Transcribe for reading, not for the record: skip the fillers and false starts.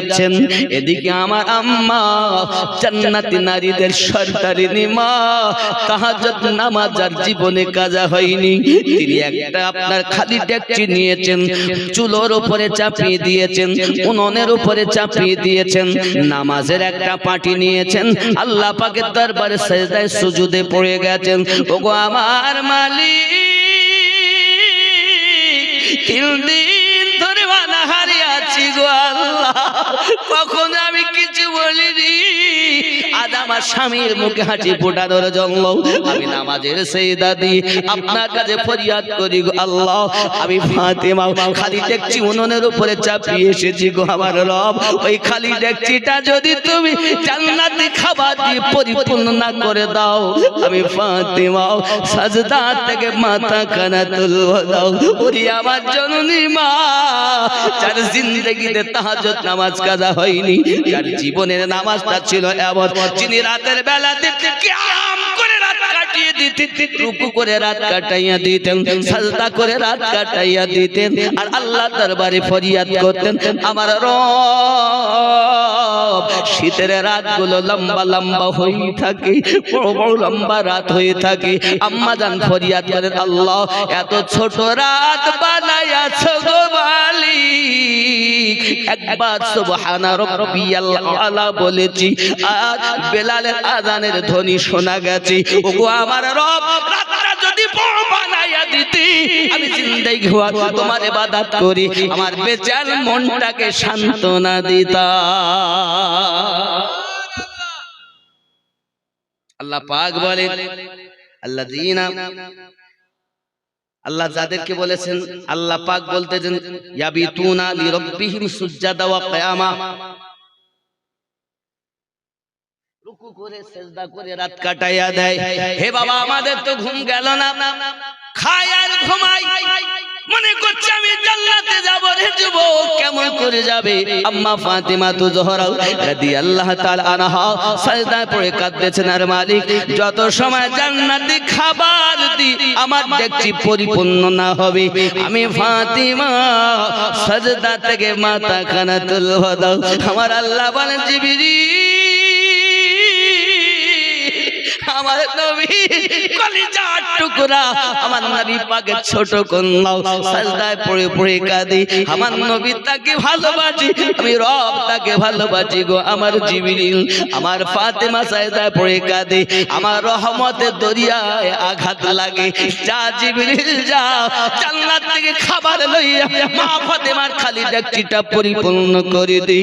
যাচ্ছেন, এদিকে আমার আম্মা জান্নাতি নারীদের সরদারিনী মা তাহাজ্জুদ নামাজ আর জীবনে কাজা হয়নি, তিনি একটা আপনার খালি ডেকচি নিয়েছেন, চুলোর উপরে চাপিয়ে দিয়েছেন, উনুনের উপরে চাপিয়ে দিয়েছেন, নামাজের একটা পাটি নিয়েছেন, আল্লাহ পাকের দরবারে সিজদায় সুজুদে পড়ে গেছেন। ওগো আমার মালিক, 3 দিন ধরে অনাহারে আছি গো আল্লাহ, কখনো আমি কিছু বলিনি, আজ আমার স্বামীর মুখে হাসি ফোটানোর জন্য আমি নামাজের সিজদা দিই আপনার কাছে ফরিয়াদ করি গো আল্লাহ। আমি ফাতেমা খালি ডেকচি উনুনের উপরে চাপিয়ে এসেছি গো আমার রব, ওই খালি ডেকচিটা যদি তুমি জান্নাতি খাবার দিয়ে পরিপূর্ণ না করে দাও, আমি ফাতেমা সাজদা থেকে মাথা কানা তুলব দাও। ওরে আমার জননী মা, যার জিন্দেগিতে তাহাজ্জুদ নামাজ কাজা হয়নি, যার জীবনের নামাজটা ছিল এমন, যিনি রাতের বেলাতে কিয়াম করে রাত কাটিয়ে দিতেন, রুকু করে রাত কাটাইয়া দিতেন, সাজদা করে রাত কাটাইয়া দিতেন, আর আল্লাহ দরবারে ফরিয়াদ করতেন, আমার রব শীতের রাতগুলো লম্বা লম্বা হয়ে থাকে, বড় বড় লম্বা রাত হয়ে থাকে, আম্মা জান ফরিয়াদ করেন, আল্লাহ এত ছোট রাত বানাইয়াছো গো মালিক, একবার সুবহানা রাব্বিয়াল আলা বলেছি, আর বেলালের আযানের ধ্বনি শোনা গেছে। ওগো আমার রব, রাতটা যদি বড় বানাইয়া দিতি, আমি জিন্দেগি হওয়া তোমার ইবাদত করি, আমার বেচার মনটাকে সান্ত্বনা দিতাম। আল্লাহ পাক বলেন, আল্লাযীনা, আল্লাহ যাদেরকে বলেছেন, আল্লাহ পাক বলতেছেন ইয়াবিতুনা লিরাব্বিহিম সুজদাা ওয়া কিয়ামা, রুকু করে সিজদা করে রাত কাটাইয়া দেয়। হে বাবা, আমাদের তো ঘুম গেল না, খাই আর ঘুমাই, মনে করছে আমি জান্নাতে যাব। রে যুবক, কেমন করে যাবে? আম্মা ফাতেমা তো জোহরা রাদিয়াল্লাহু তাআলা আনহা সিজদায় পড়ে কাঁদতেছেন, আর মালিক যত সময় জান্নাতি খাবার দি আমার দেখছি পরিপূর্ণ না হবে, আমি ফাতেমা সিজদা থেকে মাথা খানা তুলব দাও। আমার আল্লাহ বলেন, জিবরিল, আমার নবী কলিজার টুকরা, আমার নবী পাকের ছোট কন্যা সিজদায় পড়ে পড়ে কাঁদে, আমার নবী তাকে ভালোবাসি, আমি রব তাকে ভালোবাসি গো আমার জিবরিল। আমার ফাতেমা সিজদায় পড়ে কাঁদে, আমার রহমতের দরিয়ায় আঘাত লাগে, যা জিবরিল যা, জান্নাত থেকে খাবার লইয়া মা ফাতেমার খালি ডেকচিটা পরিপূর্ণ করে দে।